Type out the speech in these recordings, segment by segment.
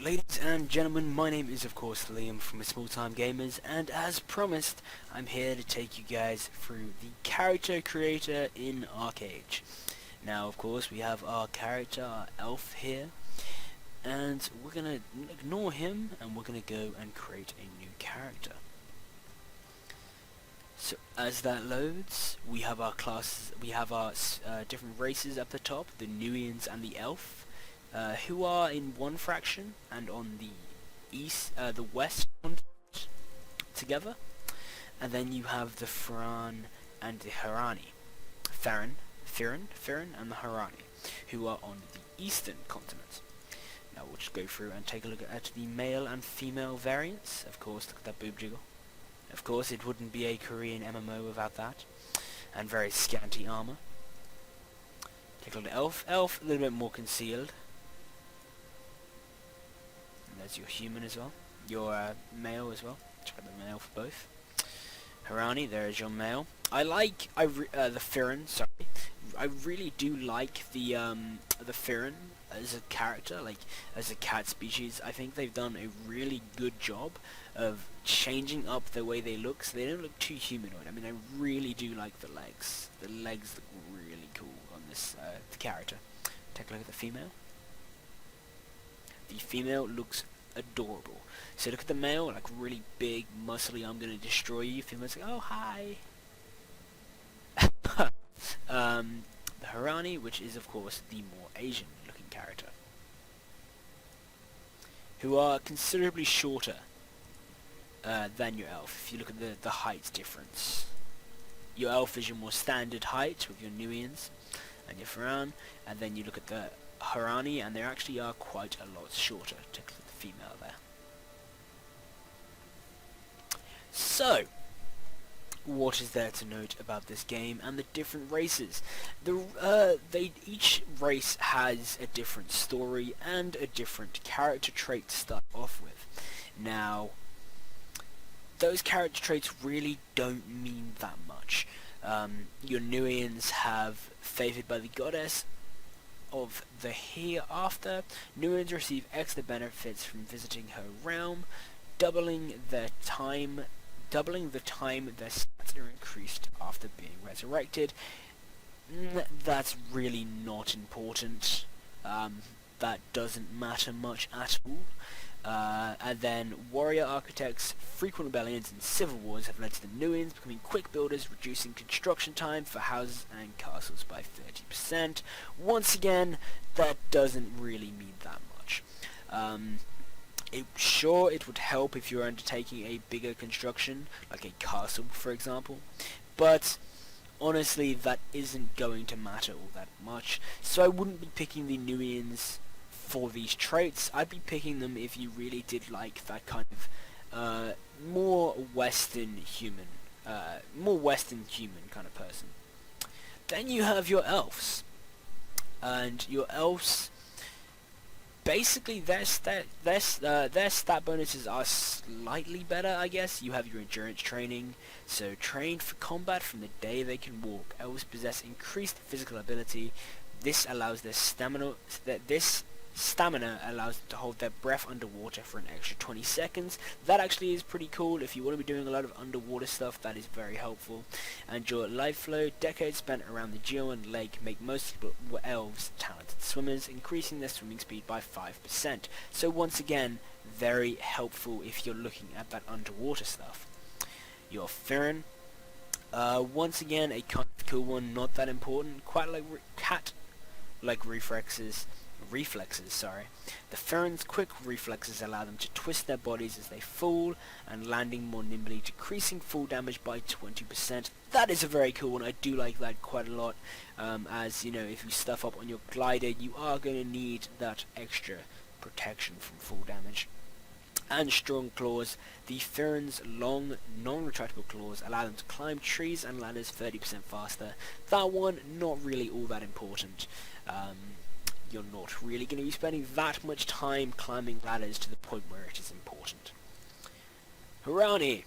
ladies and gentlemen, my name is of course Liam from Small Time Gamers, and as promised, I'm here to take you guys through the character creator in ArcheAge. Now, of course, we have our character, our elf here, and we're gonna ignore him, and we're gonna go and create a new character. So as that loads, we have our classes, we have our different races up the top, the Nuians and the elf. Who are in one fraction and on the west together, and then you have the Faran and the Harani, Farran, and the Harani, who are on the eastern continent. Now we'll just go through and take a look at the male and female variants. Of course, look at that boob jiggle. Of course, it wouldn't be a Korean MMO without that, and very scanty armor. Take a look at Elf. Elf, a little bit more concealed. There's your human as well, your male as well. Check out the male for both. Harani, there is your male. I like the Firan. Sorry, I really do like the Firan as a character, like as a cat species. I think they've done a really good job of changing up the way they look, so they don't look too humanoid. I mean, I really do like the legs. The legs look really cool on this character. Take a look at the female. The female looks adorable. So look at the male, like really big, muscly, I'm gonna destroy you. Female's like, oh hi. The Harani, which is of course the more Asian looking character, who are considerably shorter than your elf. If you look at the height difference, your elf is your more standard height with your Nuians and your Faran, and then you look at the Harani, and they actually are quite a lot shorter. Take a look at the female there. So, what is there to note about this game and the different races? Each race has a different story and a different character trait to start off with. Now, those character traits really don't mean that much. Your Nuians have favored by the goddess of the hereafter. Nuians receive extra benefits from visiting her realm, doubling the time their stats are increased after being resurrected. That's really not important. That doesn't matter much at all. And then warrior architects, frequent rebellions and civil wars have led to the Nuians becoming quick builders, reducing construction time for houses and castles by 30%. Once again, that doesn't really mean that much. Sure, it would help if you're undertaking a bigger construction, like a castle for example, but honestly that isn't going to matter all that much, so I wouldn't be picking the Nuians for these traits. I'd be picking them if you really did like that kind of more Western human kind of person. Then you have your elves, and your elves, basically their stat bonuses are slightly better, I guess. You have your endurance training, so trained for combat from the day they can walk. Elves possess increased physical ability. This allows their stamina allows them to hold their breath underwater for an extra 20 seconds. That actually is pretty cool. If you want to be doing a lot of underwater stuff, that is very helpful. And your life flow, decades spent around the Geoan lake make most elves talented swimmers, increasing their swimming speed by 5%. So once again, very helpful if you're looking at that underwater stuff. Your Firan, once again, a kind of cool one, not that important, quite like cat-like reflexes. The Farran's quick reflexes allow them to twist their bodies as they fall, and landing more nimbly, decreasing fall damage by 20%. That is a very cool one. I do like that quite a lot, as you know, if you stuff up on your glider, you are going to need that extra protection from fall damage. And strong claws. The Farran's long, non-retractable claws allow them to climb trees and ladders 30% faster. That one, not really all that important. You're not really going to be spending that much time climbing ladders to the point where it is important. Harani.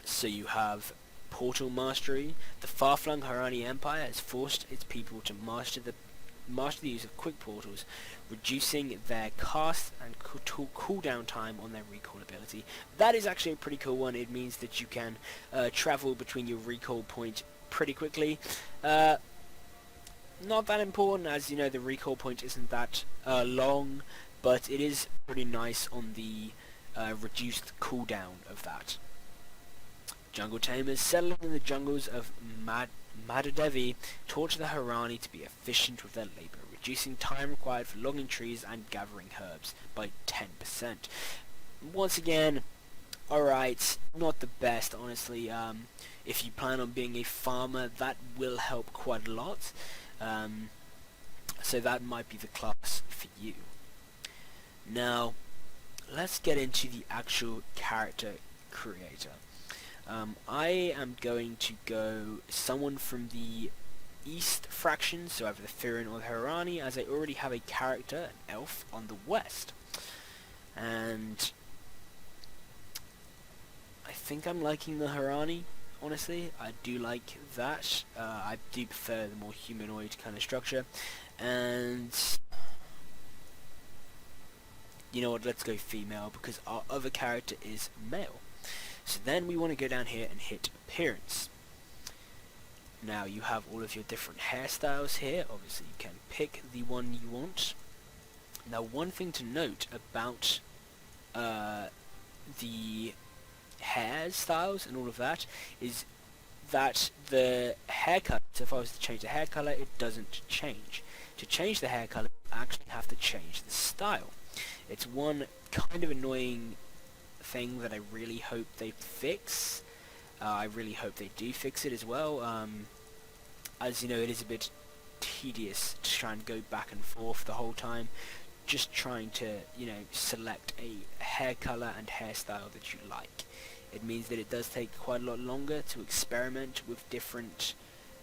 So you have Portal Mastery. The far-flung Harani Empire has forced its people to master the master the use of quick portals, reducing their cast and cooldown time on their recall ability. That is actually a pretty cool one. It means that you can travel between your recall point pretty quickly. Not that important, as you know, the recall point isn't that long, but it is pretty nice on the reduced cooldown of that. Jungle Tamers settling in the jungles of Madadevi taught the Harani to be efficient with their labor, reducing time required for logging trees and gathering herbs by 10%. Once again, alright, not the best, honestly. If you plan on being a farmer, that will help quite a lot. So that might be the class for you. Now, let's get into the actual character creator. I am going to go someone from the East fraction, so either the Firin or the Harani, as I already have a character, an elf, on the West. And I think I'm liking the Harani, honestly. I do like that. I do prefer the more humanoid kind of structure. And you know what, let's go female, because our other character is male. So then we want to go down here and hit appearance. Now you have all of your different hairstyles here. Obviously you can pick the one you want. Now one thing to note about the hairstyles and all of that is that the hair color, so if I was to change the hair color, it doesn't change. To change the hair color, you actually have to change the style. It's one kind of annoying thing that I really hope they fix. I really hope they do fix it as well. As you know, it is a bit tedious to try and go back and forth the whole time, just trying to, you know, select a hair color and hairstyle that you like. It means that it does take quite a lot longer to experiment with different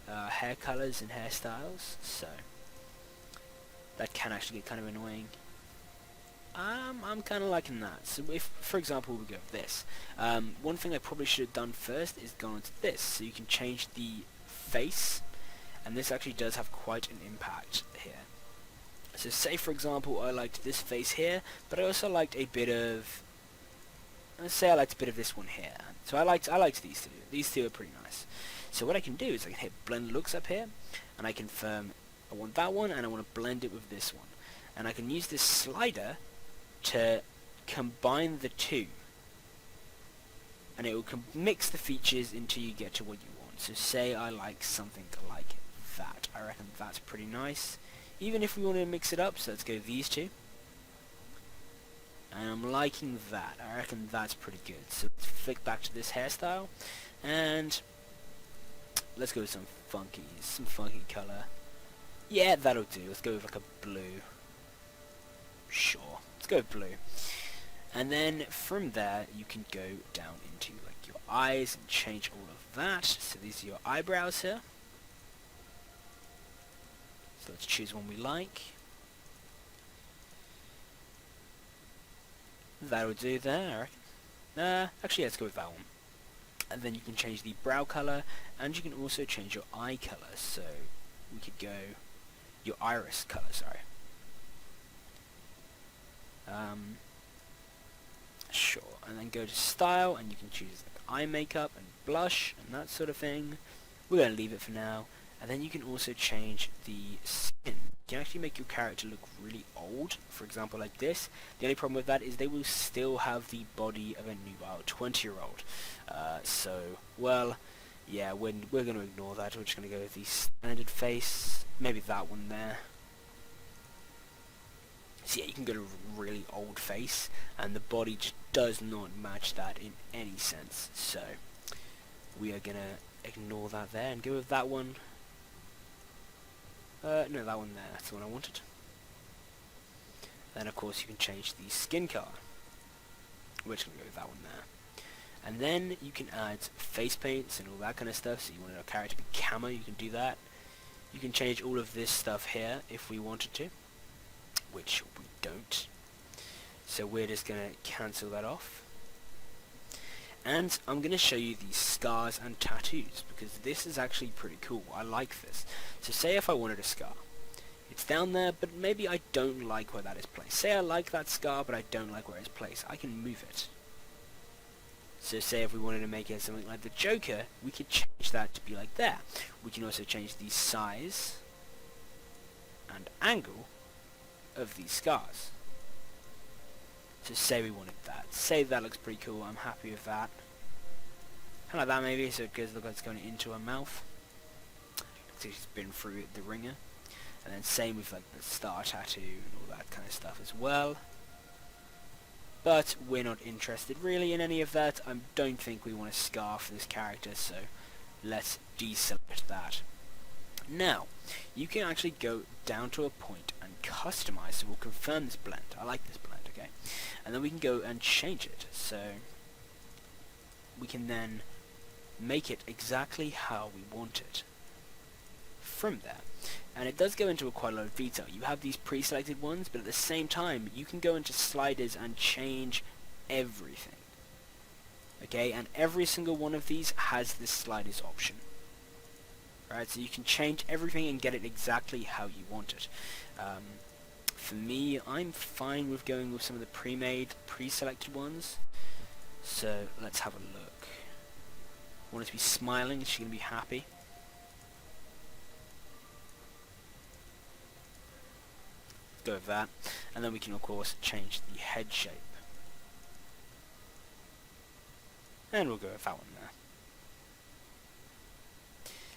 hair colors and hairstyles, so that can actually get kind of annoying. I'm kind of liking that. So if, for example, we go with this, one thing I probably should have done first is gone into this, so you can change the face, and this actually does have quite an impact here. So say, for example, I liked this face here, but I also liked a bit of, let's say I liked a bit of this one here. So I liked these two. These two are pretty nice. So what I can do is I can hit blend looks up here, and I confirm I want that one, and I want to blend it with this one. And I can use this slider to combine the two, and it will mix the features until you get to what you want. So say I like something like that. I reckon that's pretty nice. Even if we want to mix it up, so let's go these two. And I'm liking that. I reckon that's pretty good. So let's flick back to this hairstyle, and let's go with some funky color. Yeah, that'll do. Let's go with like a blue. Sure. Let's go with blue. And then from there, you can go down into like your eyes and change all of that. So these are your eyebrows here. So let's choose one we like. That'll do there, I reckon. Actually, let's go with that one. And then you can change the brow color, and you can also change your eye color. So we could go your iris color, sorry. Sure, and then go to style, and you can choose like eye makeup and blush and that sort of thing. We're going to leave it for now. And then you can also change the skin. You can actually make your character look really old, for example like this. The only problem with that is they will still have the body of a nubile 20-year-old. So, well, yeah, we're going to ignore that. We're just going to go with the standard face. Maybe that one there. So yeah, you can go to a really old face, and the body just does not match that in any sense. So we are going to ignore that there and go with that one. No, that one there, that's the one I wanted. Then of course you can change the skin color. We're just going to go with that one there. And then you can add face paints and all that kind of stuff. So you want a character to be camo, you can do that. You can change all of this stuff here if we wanted to, which we don't. So we're just going to cancel that off. And I'm going to show you these scars and tattoos, because this is actually pretty cool. I like this. So say if I wanted a scar, It's down there, but maybe I don't like where that is placed. Say I like that scar, but I don't like where it's placed. I can move it. So say if we wanted to make it something like the Joker, we could change that to be like there. We can also change the size and angle of these scars. So say we wanted that. Say that looks pretty cool. I'm happy with that. Kind of like that maybe, so it goes look like it's going into her mouth. Looks like she's been through the ringer. And then same with like the star tattoo and all that kind of stuff as well. But we're not interested really in any of that. I don't think we want a scar for this character, so let's deselect that. Now, you can actually go down to a point and customize, so we'll confirm this blend. I like this blend, okay? And then we can go and change it, so we can then make it exactly how we want it from there. And it does go into quite a lot of detail. You have these pre-selected ones, but at the same time, you can go into sliders and change everything. Okay, and every single one of these has this sliders option. Right, so you can change everything and get it exactly how you want it. For me, I'm fine with going with some of the pre-made, pre-selected ones. So let's have a look. I want it to be smiling. Is she going to be happy? Go with that, and then we can of course change the head shape, and we'll go with that one there.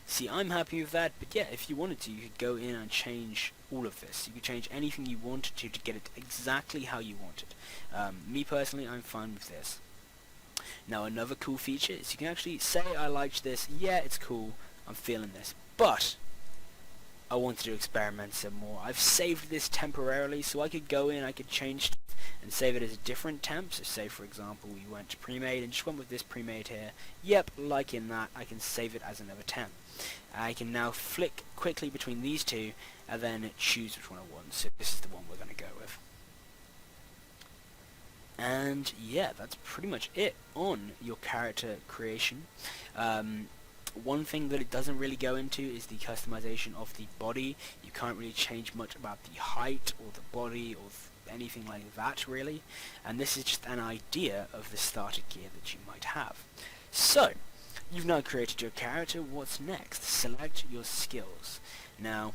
See, I'm happy with that, but yeah, if you wanted to, you could go in and change all of this. You could change anything you wanted to get it exactly how you want it. Me personally, I'm fine with this. Now, another cool feature is you can actually say, I liked this, yeah, it's cool, I'm feeling this, but I wanted to experiment some more. I've saved this temporarily, so I could go in, I could change and save it as a different temp. So say for example we went to pre-made and just went with this pre-made here. Yep, liking that, I can save it as another temp. I can now flick quickly between these two and then choose which one I want. So this is the one we're going to go with. And yeah, that's pretty much it on your character creation. One thing that it doesn't really go into is the customization of the body. You can't really change much about the height or the body or anything like that really, and this is just an idea of the starter gear that you might have. So, you've now created your character. What's next? Select your skills. Now,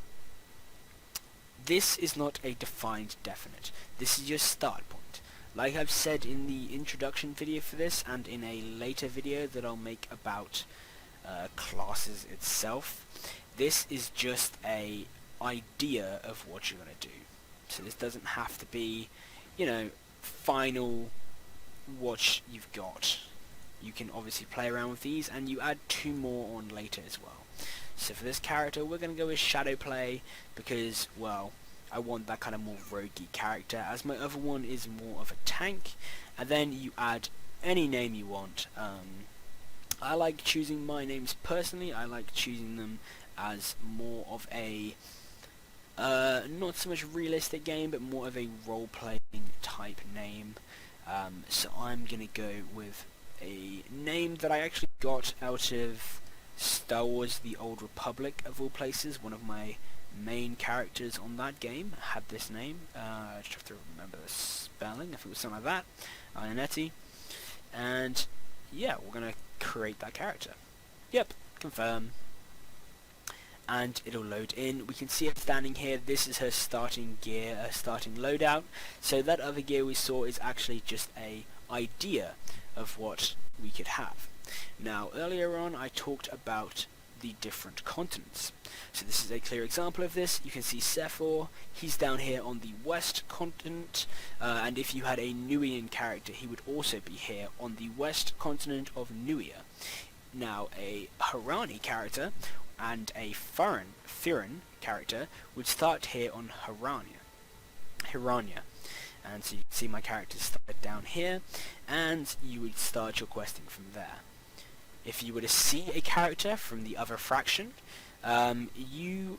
this is not a defined definite. This is your start point. Like I've said in the introduction video for this and in a later video that I'll make about classes itself, this is just a idea of what you're going to do. So this doesn't have to be, you know, final what you've got. You can obviously play around with these and you add 2 more on later as well. So for this character we're going to go with Shadow Play because, well, I want that kind of more roguey character, as my other one is more of a tank. And then you add any name you want. I like choosing my names personally. I like choosing them as more of a not so much realistic game, but more of a role-playing type name. So I'm gonna go with a name that I actually got out of Star Wars: The Old Republic, of all places. One of my main characters on that game had this name. I just have to remember the spelling, if it was something like that. Ionetti. And yeah, we're gonna create that character. Yep, confirm. And it'll load in. We can see it standing here. This is her starting gear, her starting loadout. So that other gear we saw is actually just a idea of what we could have. Now, earlier on I talked about the different continents. So this is a clear example of this. You can see Sephor, he's down here on the west continent, and if you had a Nuian character, he would also be here on the west continent of Nuia. Now, a Harani character and a Firan character would start here on Hirania. And so you can see my characters started down here, and you would start your questing from there. If you were to see a character from the other faction, you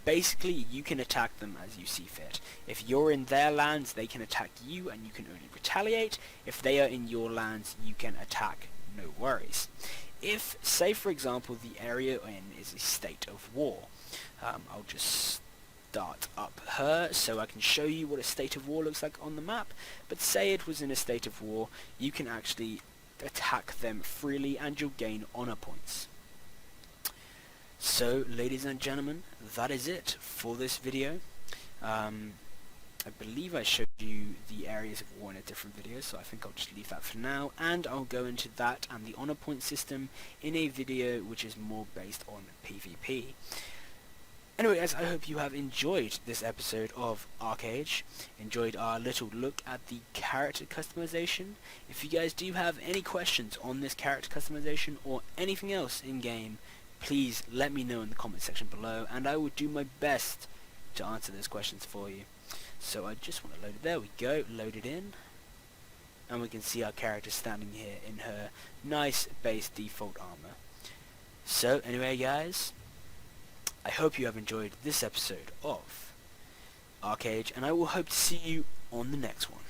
can attack them as you see fit. If you're in their lands, they can attack you and you can only retaliate. If they are in your lands, you can attack, no worries. If, say for example, the area you're in is a state of war, I'll just start up her so I can show you what a state of war looks like on the map. But say it was in a state of war, you can actually attack them freely and you'll gain honor points. So ladies and gentlemen, that is it for this video. I believe I showed you the areas of war in a different video, so I think I'll just leave that for now, and I'll go into that and the honor point system in a video which is more based on PvP. Anyway guys, I hope you have enjoyed this episode of ArcheAge, enjoyed our little look at the character customization. If you guys do have any questions on this character customization or anything else in game, please let me know in the comment section below, and I will do my best to answer those questions for you. So I just want to load it. There we go, load it in, and we can see our character standing here in her nice base default armor. So anyway guys, I hope you have enjoyed this episode of ArcheAge, and I will hope to see you on the next one.